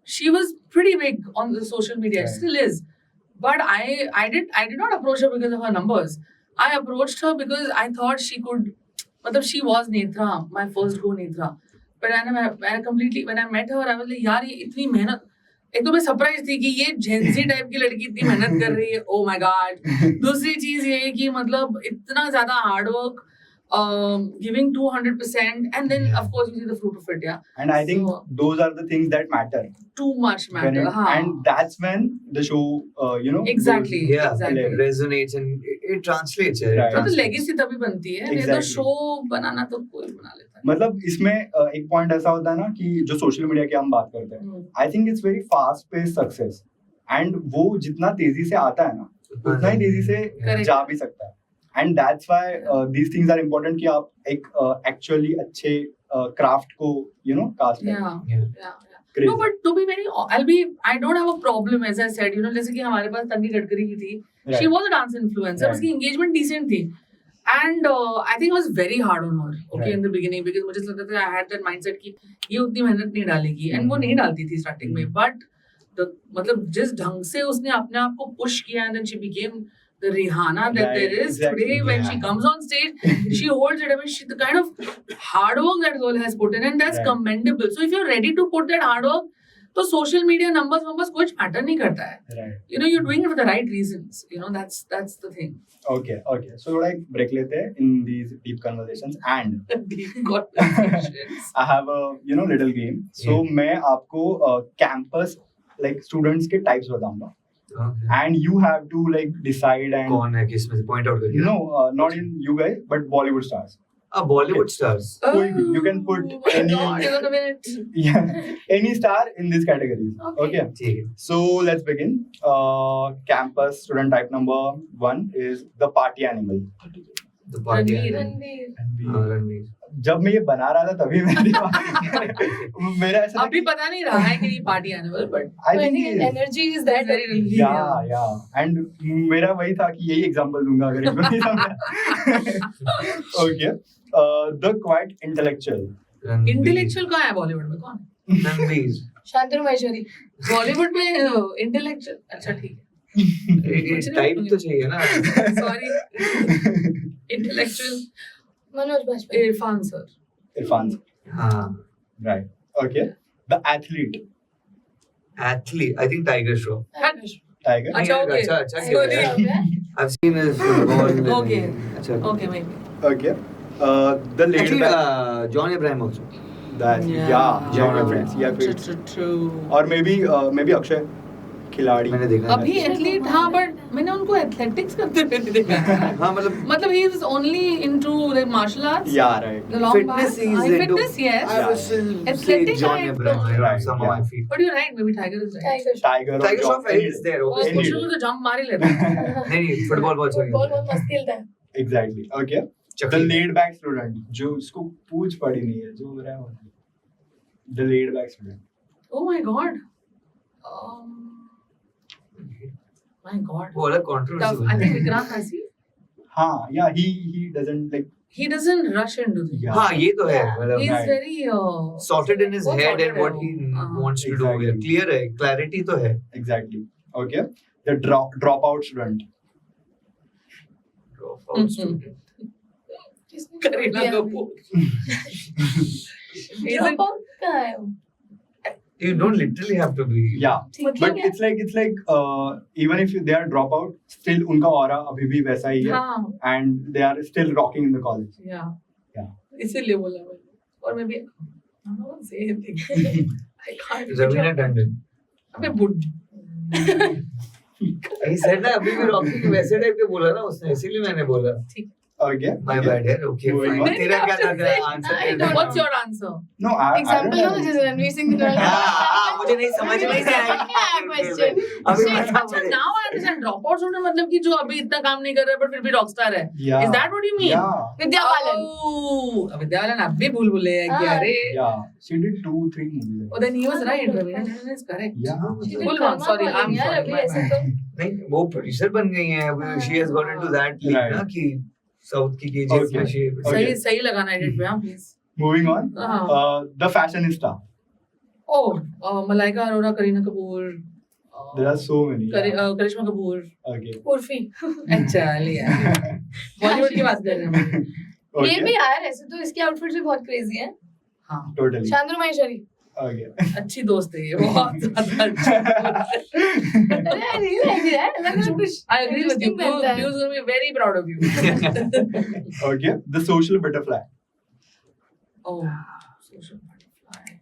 she was pretty big on the social media. Right. Still is. But I did not approach her because of her numbers. I approached her because I thought she could. मतलब she was Netra, my first go Netra. But when I met her, I was like, यार ये इतनी मेहनत. एक तो मैं surprise थी कि ये जेंजी टाइप की लड़की इतनी मेहनत कर रही है. Oh my God. दूसरी चीज ये है कि मतलब इतना ज्यादा hard work, giving 200%, and then of course you see the fruit of it. Yeah. And I think So- those are the things that matter. Too much When matter. it- and that's when the show, you know, Exactly. goes- Yeah, Exactly. it resonates and it translates. Right. तो translates. Legacy तभी बनती है. नहीं तो Exactly. Show बनाना तो कोई बना लेता है. मतलब इसमें एक पॉइंट ऐसा होता है ना कि जो सोशल मीडिया की हम बात करते हैं, I think it's very fast pace success, and वो जितना तेजी से आता है ना उतना ही तेजी से Correct. जा भी सकता है. And that's why these things are important कि आप एक एक्चुअली अच्छे क्राफ्ट को यू नो कास्ट करें. Yeah. Yeah. Crazy. No, but to be very, I don't have a problem, as I said, you know, जैसे कि हमारे पास तन्वी गडकरी की थी. Right. She was a dance influencer. Right. उसकी engagement decent थी. And I think it was very hard on her, okay, Right. in the beginning, because मुझे लगता था I had that mindset कि ये उतनी मेहनत नहीं डालेगी, and वो नहीं डालती थी starting में. But मतलब जिस ढंग से उसने अपने आप को push किया, and then she became the Rihanna that Right, there is exactly, today. When she comes on stage, she holds it. I mean, the kind of hard work that girl has put in, and that's Right. commendable. So if you're ready to put that hard work, तो social media numbers कुछ matter नहीं करता है. Right. You know, you're doing it for the right reasons. You know, that's the thing. Okay. So like break लेते हैं in these deep conversations, and Deep conversations. I have a you know little game. So मैं आपको campus like students के types बताऊंगा, Okay. and you have to like decide and कौन है किसमें से point out करिए. you know not in you guys but Bollywood stars. Bollywood stars. कोई भी, you can put Oh my any- God, hang on a minute. Yeah, any star in these categories. Okay. ठीक है. So let's begin. Campus student type number 1 is the party animal. The party. Ranveer. Ranveer. Ranveer. जब मैं ये बना रहा था तभी मेरा ऐसा था अभी कि पता नहीं रहा है कि नहीं party animal, but I I think think he is. energy is that. very Ranveer, Yeah. And मेरा वही था कि यही एग्जांपल दूंगा अगर इनको नहीं समझा. Okay. The quite intellectual. Ranveer. Intellectual कहाँ है बॉलीवुड में? कौन? रणवीर. शांतनु महेश्वरी. बॉलीवुड में इंटेलेक्चुअल. अच्छा ठीक है. टाइप तो चाहिए ना. Sorry. Intellectual. Manoj Bajpayee. Irfan sir. Irfan. हाँ. Right. Okay. The athlete. Athlete. I think Tiger Shroff. Tiger. अच्छा, okay. अच्छा Sorry. खेला है. I've seen his football. Okay. अच्छा. Okay, maybe. Okay. The laid Actually, back. John Abraham also. That yeah. John Abrams. Yeah. True. Or maybe Akshay. खिलाड़ी मैंने देखा अभी है। एथलीट हाँ बट मैंने उनको एथलेटिक्स करते हुए नहीं देखा है। हाँ मतलब he is only into like martial arts. yeah right The long fitness bars. is Ah, into. fitness, yes. I would still say Athletic, John I Abraham. don't- I Right, somehow yeah. I feel. But you're right, maybe Tiger is right. Tiger tiger or Tiger John, Shroff is there. वो Okay. any कुछ day. तो jump मार ही लेता है। नहीं football बहुत सही football बहुत मस्त खेलता है. exactly okay the chakli laid back student जो उसको पूछ पड़ी नहीं है जो हो रहा है the laid back student Oh my god. My god. वो अलग Tough. Controversy I think Vikrant Massey. हाँ yeah he doesn't like He doesn't rush into things. Yeah. हाँ ये तो है Yeah. मतलब He's Right. very sorted in his बहुत head sorted and है what वो. he हाँ. wants to Exactly. do clear है clarity तो है exactly okay the dropout student Dropout student. किसने करीना दिया? Kapoor. He's a- Drop out कहाँ है वो? You don't literally have to be yeah मतलब but क्या? it's like even if they are dropout still उनका aura अभी भी वैसा ही है हाँ. and they are still rocking in the college Yeah. Yeah. इसीलिए बोला मैंने और मैं भी I'm not gonna say anything. I can't. Ravina Tandon. अबे बुड. He said ना अभी भी रॉकी के वैसे टाइप के बोला ना उसने इसीलिए मैंने बोला ठीक. okay My bad यार okay Moving fine on. तेरा क्या था I answer don't What's your answer? no I Example don't दो have जैसे रणवीर सिंह की तरह. हाँ मुझे नहीं समझ में नहीं आया Question. अभी Shit, बता अच्छा मुझे now I understand. Dropout student मतलब कि जो अभी इतना काम नहीं कर रहा है but फिर भी रॉकस्टार है. yeah Is that what you mean? yeah Vidya Balan. Oh, Vidya Balan अब भी भूल भुले है कि हाँ. अरे. yeah she did 2-3 movies Oh, then he was right. Ravina Tandon is correct. yeah She did Full Karma marks, sorry, Calling I'm यार, sorry, अभी my ऐसे bad. तो नहीं वो प्रोड्यूसर बन गई हैं अभी she has got into that league Right. ना कि साउथ की केजीएफ Okay. में she Okay. सही सही लगाना एडिट पे हाँ प्लीज. moving on हाँ. the fashionista Oh, Malaika Arora, Kareena Kapoor. there are so many yeah. Karisma Kapoor. okay Urfi. अच्छा लिया. बॉलीवुड की बात कर रहे हैं. okay ये भी यार ऐसे तो इसके आउटफिट्स भी बहुत क्रेजी हैं. हाँ. totally शांतनु माहेश्वरी. okay अच्छी दोस्त है ये बहुत ज्यादा अच्छी. अरे I really like it यार. अलग अलग कुछ I agree with you. interesting बनता है. Views gonna be very proud of you. okay the social butterfly Oh, social butterfly.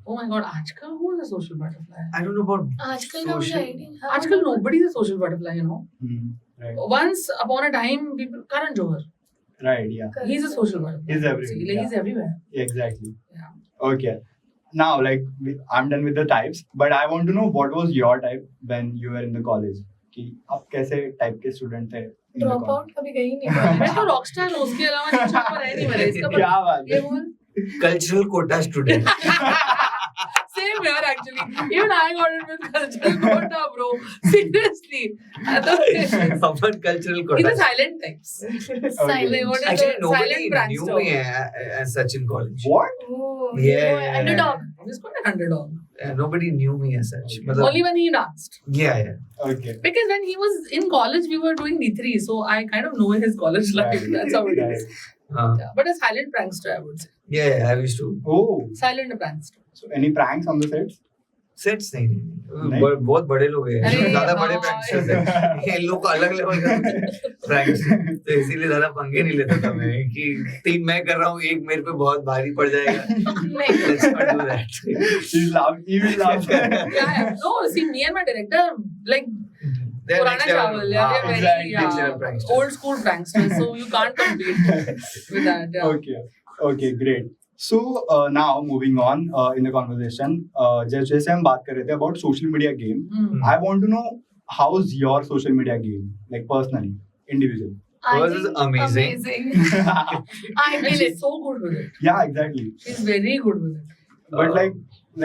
Oh my god, आजकल who is a social butterfly? I don't know about आजकल का मुझे social- idea. आजकल nobody is a social butterfly, you know. right Once upon a time, people. Karan Johar, right yeah he's a social butterfly. He's everywhere, See, like, yeah. he's everywhere. exactly Yeah. okay now like I'm done with the types but I want to know what was your type when you were in the college कि आप कैसे type के student थे in the drop college? Out कभी गई नहीं. मैं तो रॉकस्टार हूँ उसके अलावा नीचे ऊपर है नहीं मेरा इसका क्या बात ये है बोल. cultural quota student Same here actually. Even I got it with cultural quota, bro. Seriously. Upon cultural He's quota a silent types. Silent. What is actually the nobody silent knew prankster? me as such in college what Oh, Yeah. Underdog. He's quite an underdog. nobody knew me as such Okay. मतलब Only when he danced. yeah okay Because when he was in college, we were doing D3, so I kind of know his college life. Right. That's how it Right. is. हाँ Yeah. But a silent prankster, I would say. yeah I used to oh Silent prankster. so any pranks on the sets sets नहीं नहीं? बहुत बड़े लोग हैं अरे, ज्यादा बड़े हाँ, प्रैक्टिस है ये लोग को अलग लेवल का प्रैक्टिस तो इसीलिए ज्यादा पंगे नहीं लेता था मैं कि 3 मैं कर रहा हूँ एक मेरे पे बहुत भारी पड़ जाएगा नहीं. let's not do that he's laughing he will laugh Yeah. No, see, me and my director, like, They're Purana next level. Chawal, yeah, हाँ, we're very exactly, next level pranksters. old school pranksters, so you can't compete with that. Yeah. okay great so now moving on in the conversation जैसे हम बात कर रहे थे about social media game Hmm. I want to know how's your social media game like personally individual I Hers is think amazing. I And feel she's it. so good with it. yeah exactly She's very good with it. but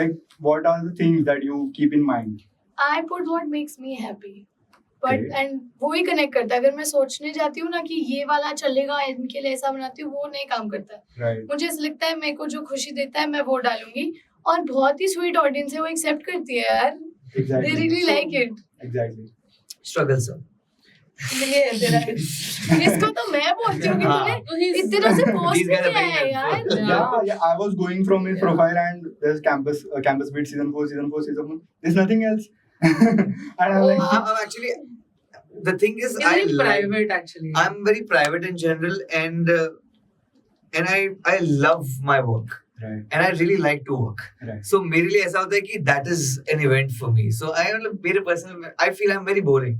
like what are the things that you keep in mind I put what makes me happy. But Okay. and वो ही connect करता है. अगर मैं सोचने जाती हूँ ना कि ये वाला चलेगा इनके लिए ऐसा बनाती हूँ वो नहीं काम करता है. right मुझे ऐसा लगता है मेरे को जो खुशी देता है मैं वो डालूंगी और बहुत ही स्वीट ऑडियंस है वो एक्सेप्ट करती है यार. They exactly really like it. exactly struggle sir ये तेरा इसको तो मैं बोलती हूँ कि हाँ. तूने तो he's इतने से These पोस्ट guys are किया very है यार. helpful. yeah I was going from his Yeah. profile and there's campus beat season 4 season 1 there's nothing else and I'm like I'm actually the thing is He's I very like private actually. I'm very private in general and I love my work Right. and I really like to work. Right. So मेरे लिए ऐसा होता है कि that is an event for me. So मेरे personal I feel I'm very boring.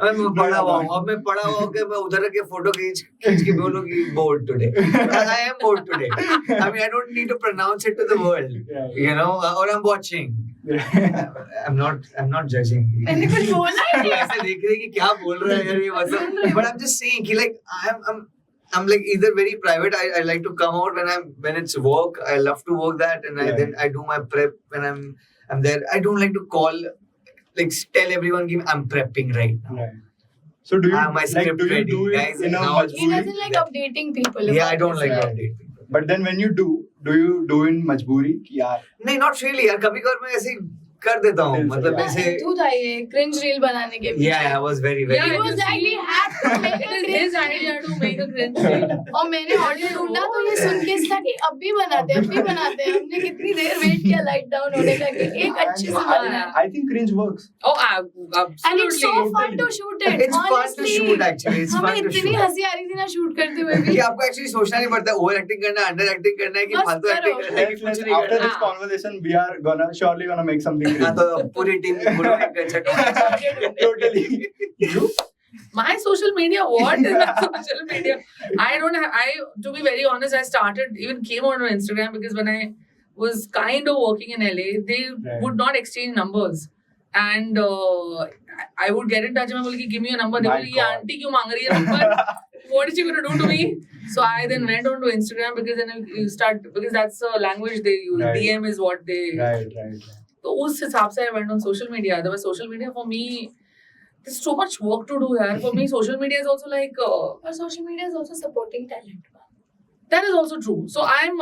मैं पढ़ा हुआ हूँ, अब मैं पढ़ा हुआ हूँ कि मैं उधर के फोटो खींच के बोलूँ कि bored today. I am bored today. I mean I don't need to pronounce it to the world, Right. you know, or I'm watching. I'm not judging. मैंने कुछ बोला ही नहीं। ऐसे देख रहे हैं कि क्या बोल रहा है यार ये मतलब. But I'm just saying कि like I'm like either very private. I like to come out when it's work. I love to work that, and Right. then I do my prep when I'm there. I don't like to call, like tell everyone कि I'm prepping right now. Right. So do you I have my script do you ready, do it guys, in a now- He majboori? doesn't like updating people. Yeah, I about don't his like life. updating. But then when you do you do in majboori कि यार नहीं, not really यार. कभी-कभार मैं ऐसे कर देता हूँ. मतलब Yeah. ऐसे. तू था ये cringe reel बनाने के पीछे। Yeah, I was very Yeah, He was like, we have to make It a is cringe his reel. idea to make a cringe reel. और मैंने ऑडियो ढूंढा तो ये सुन के इसका कि अब भी बनाते हमने कितनी देर वेट किया लाइट डाउन होने का कि एक अच्छे से बनना है। I think cringe works. Oh, And it's so absolutely. fun to shoot it. It's fun to honestly. shoot actually. It's हमें fun to इतनी shoot. हंसी आ रही थी ना शूट करते हुए भी। कि आपको एक्चुअली सोचना नहीं पड़ता ओवर एक्टिंग करना है, अंडर एक्टिंग करना है कि बस फालतू एक्टिंग करो। करना है कि कुछ नहीं After करना. this conversation, we are surely gonna make something हाँ, cringe. तो पूरी टीम बोलोगे gazette. Totally. You? My social media, what is my social media? To be very honest, I even came on Instagram because when I was kind of working in LA, they Right. would not exchange numbers. And I would get in touch and I would give me a number. They My would say, God. auntie, kyun mang rahi hai number? What is she going to do to me? So I then went on to Instagram because that's the language they use. Right. DM is what they. Right. तो उस हिसाब से I went on social media. Otherwise, social media for me, there's so much work to do here. For me, social media is also like और social media is also supporting talent. that is also true. So I'm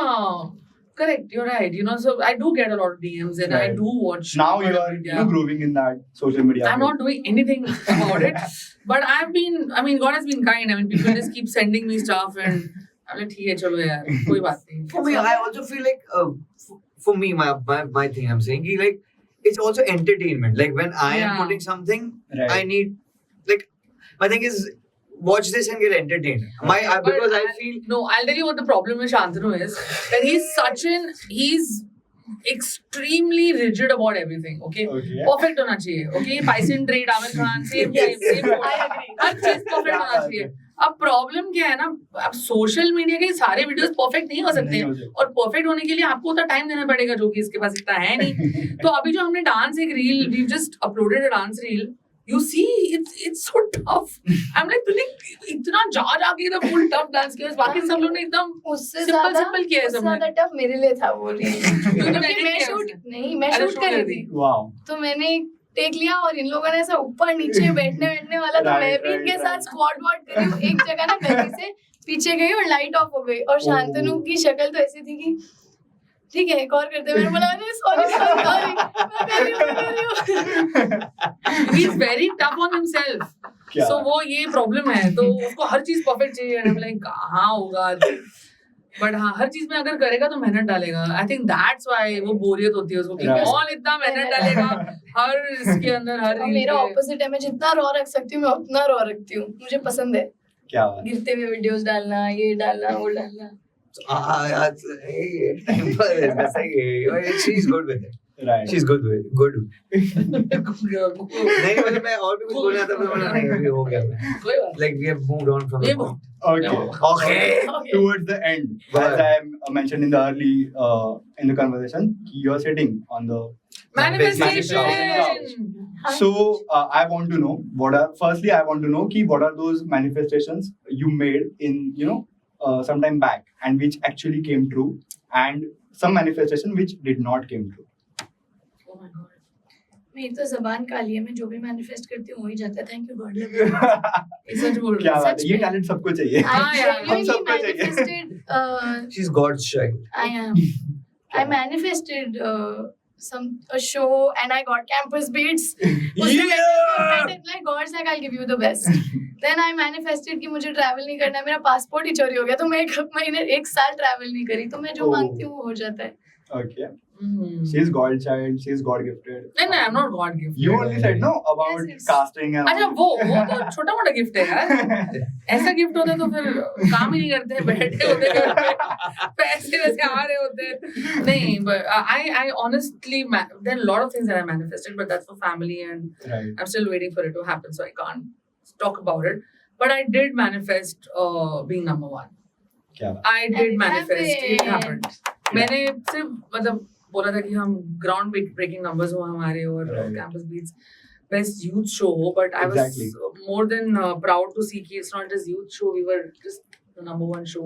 correct. You're right. You know, so I do get a lot of DMs and I Right. do watch. Now a lot you of are media. growing in that social media. I'm not doing anything about it, but God has been kind. I mean, people just keep sending me stuff and I'm like, ठीक है चलो यार, कोई बात नहीं. For me, I also feel like for me, my thing I'm saying कि like it's also entertainment. Like when I am Yeah. putting something, Right. I need like my thing is watch this and get entertained. But Because I feel no, I'll tell you what the problem with Shantanu is that he's extremely rigid about everything. Okay, Okay. perfect होना चाहिए. Okay, Tyson trade, Amir Khan, same. I agree. हर चीज perfect होना चाहिए. अब problem क्या है ना, अब सोशल मीडिया के सारे वीडियोस परफेक्ट नहीं हो सकते नहीं हो हैं सकते। और परफेक्ट होने के लिए आपको उतना टाइम देना पड़ेगा जो कि इसके पास इतना है नहीं. तो अभी जो हमने डांस एक reel we just uploaded a dance reel, you see it's so tough. I am like तूने इतना जा के एकदम फुल टफ डांस किया, बाकी सब लोग ने एकदम उससे सिंपल किया है उससे सबने. ज्यादा टफ मेरे लिए था वो रील क्योंकि edit मैं किया शूट उसने? नहीं मैं अरे शूट shoot कर रही कर दी. थी Wow. तो मैंने टेक लिया और इन लोगों ने ऐसा ऊपर नीचे बैठने वाला तो मैं भी इनके साथ स्क्वाड वॉड करी हूँ. एक जगह ना गलती से पीछे गई और लाइट ऑफ हो गई और शांतनु की शक्ल तो ऐसी थी कि ठीक है एक और करते हैं. मैंने बोला अरे सॉरी मैं कर रही हूँ. He is very tough on himself. क्या? सो वो ये प्रॉब्लम है, तो उसको हर चीज परफेक्ट चाहिए. एंड आई एम लाइक कहाँ होगा, बट हाँ हर चीज में अगर करेगा तो मेहनत डालेगा. आई थिंक दैट्स व्हाई वो बोरियत होती है उसको कि Right. कौन इतना मेहनत डालेगा हर इसके अंदर हर और reel मेरा पे. ऑपोजिट है. मैं जितना रॉ रख सकती हूँ मैं उतना रॉ रखती हूँ. मुझे पसंद है क्या बात है? गिरते हुए वीडियोस डालना, ये डालना, वो डालना. time पर she's good with it. Right. She's good with it. Good. कोई नहीं मतलब मैं और भी कुछ बोलना था, बोला नहीं अभी हो गया मैं. बात Like we have moved on from ये the point. Okay. Okay. Towards the end, as I mentioned in the early in the conversation, you're sitting on the manifestation. So I want to know firstly I want to know what are those manifestations you made in some time back and which actually came true, and some manifestation which did not came true. Oh my God. मेरी तो जबान काली है. मैं जो भी manifest करती हूँ वही जाता है. Thank you God. ये सच बोल क्या रहा बात है, सच ये में। टैलेंट सबको चाहिए. हाँ यार, हम genuinely सबको चाहिए. manifested. She's God's child. I am. I manifested a show and I got campus beats. उससे मैं like God's like I'll give you the best. Then I manifested कि मुझे travel नहीं करना है. मेरा passport ही चोरी हो गया तो मैं एक साल travel नहीं करी. तो मैं जो Oh. मांगती हूँ वो हो जाता है. Okay. She's God child. She's God gifted. नहीं, I'm not God gifted. You only said no about Yes, yes. casting and. अच्छा वो तो छोटा मोटा गिफ्ट है यार. ऐसा गिफ्ट होता तो फिर काम ही नहीं करते, बैठे होते घर पे, पैसे वैसे आ रहे होते. नहीं, but I honestly there are a lot of things that I manifested, but that's for family and Right. I'm still waiting for it to happen, so I can't talk about it. But I did manifest being number one. क्या? I did And manifest. It happened. Yeah. मैंने सिर्फ मतलब बोला था कि हम ground breaking numbers हो हमारे और Right. Campus beats best youth show हो, but I Exactly. Was more than proud to see कि it's not just youth show, we were just the number one show.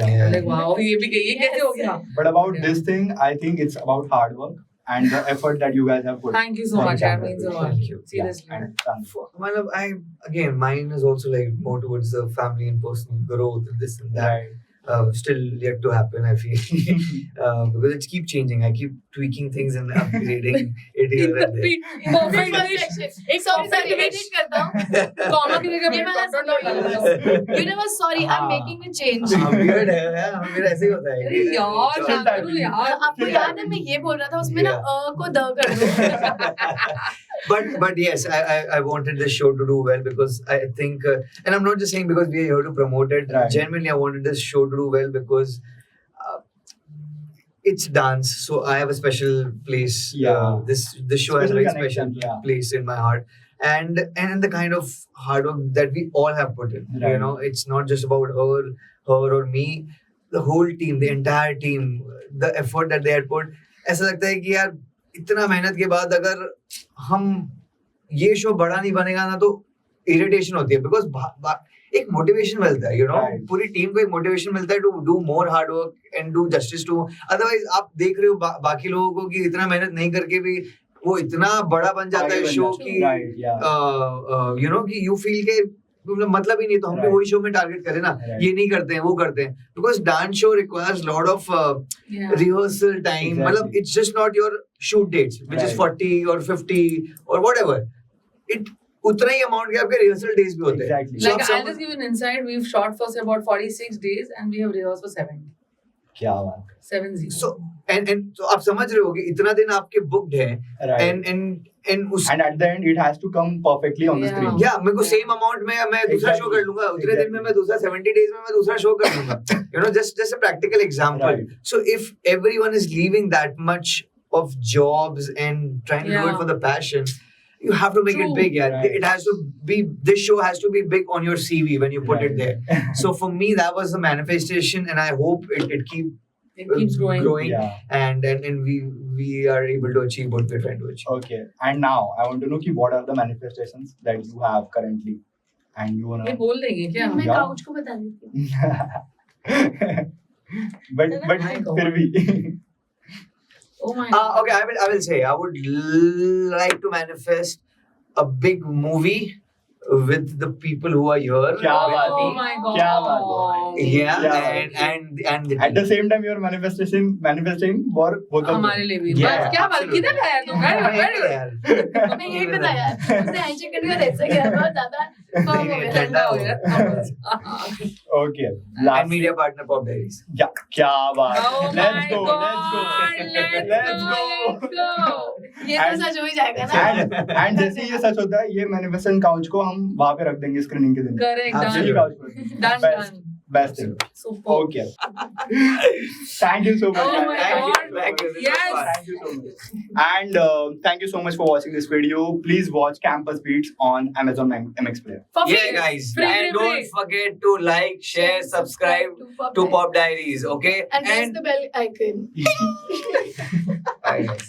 Yeah. Like wow, ये भी ये कैसे हो गया? But about Yeah. this thing, I think it's about hard work and the effort that you guys have put. Thank you so on much. That campus. means a lot. Thank you. Seriously. Yeah, and Again, mine is also like more towards the family and personal growth and this and that. right. Still yet to happen, I feel. Because it keeps changing. I keep tweaking things and upgrading it here and there. Perfect wish. एक sorry edit करता हूँ. Comma की जगह ये वाला dot dot सुनो, डालो. You never sorry, I'm हाँ. making a change. हाँ, weird है यार, मेरा ऐसे ही होता है. अरे यार, Chill शांत type. करो यार. आपको याद है मैं ये बोल रहा था, उसमें ना को द कर दो. But yes, I wanted this show to do well because I think, and I'm not just saying because we are here to promote it. Right. Genuinely, I wanted this show to do well because it's dance, so I have a special place. Yeah. This show has a Special very connection, special yeah. place in my heart, and the kind of hard work that we all have put in. You Right. know, it's not just about her or me. The whole team, the entire team, the effort that they had put. ऐसा लगता है कि यार इतना मेहनत के बाद अगर हम ये शो बड़ा नहीं बनेगा ना तो इरिटेशन होती है बिकॉज एक मोटिवेशन मिलता है, यू नो, Right. पूरी टीम को एक मोटिवेशन मिलता है to do more hard work and do justice to. Otherwise आप देख रहे हो बाकी लोगों को कि इतना मेहनत नहीं करके भी वो इतना बड़ा बन जाता है शो की, Right, yeah. यू नो, कि यू फील के मतलब ही नहीं, तो हम भी Right. वही शो में टारगेट करें ना. Right. ये नहीं करते हैं, वो करते हैं, because dance show requires lot of Yeah. rehearsal time. Exactly. Matlab, it's just not your shoot dates, which is Right. 40 or 50 or whatever. It उतना ही amount के आपके rehearsal days भी होते हैं. Exactly. So Like, अब I'll just give you an insight. We've shot for say about 46 days and we have rehearsed for 70. क्या बात. 70. so so आप समझ रहे हो कि इतना दिन आपके booked है, Right. and उस And at the end, it has to come perfectly on the Yeah. screen. या मेरे को सेम अमाउंट में मैं दूसरा शो Exactly. कर लूंगा, उतने दिन में मैं दूसरा 70 days में मैं दूसरा शो कर लूंगा. You know, just a practical example. Right. So if everyone is leaving that much of jobs and trying to do it Yeah. for the passion, you have to make it True. big. Yeah, Right. it has to be. This show has to be big on your CV when you put it there. So for me, that was the manifestation, and I hope it keeps growing. Yeah. and we are able to achieve what we're trying to achieve. Okay. And now I want to know कि what are the manifestations that you have currently, and you ये wanna. बोल देंगे क्या? मैं Yeah. Couch को बता देती हूँ. but My God. फिर भी. Oh my God. Okay, I will say I would like to manifest a big movie with the people who are here. क्या बात Oh है. my God. क्या बात है. Yeah, क्या and the At the team. same time, you're manifesting for both of them. हमारे लिए भी. Yeah, बस क्या बात absolutely. किधर आया तू? Very good. यार. मैं यही बताया. उसने handshake करने का ऐसा किया, बहुत ज़्यादा firm हो गया. ठंडा हो गया. Okay. And Last. media partner Pop Diaries. Yeah. क्या बात. Oh Let's my go. God. Let's go. Let's go. ये तो And- सच हो ही जाएगा ना. And जैसे ये सच होता है, ये मैनिफेस्टेशन काउच को हम वहाँ पे रख देंगे स्क्रीनिंग के दिन. Correct. Absolutely. Done. Done. Best. Done. Best thing. Super. Okay. Thank you so much. Oh my Thank you. God. Thank you. This was Yes. fun. Thank you so much. And thank you so much for watching this video. Please watch Campus Beats on Amazon MX Player. For Yeah, free. guys. Free, And free, don't free. forget to like, share, subscribe to Pop Diaries. Okay? And press the bell icon. Bye, guys.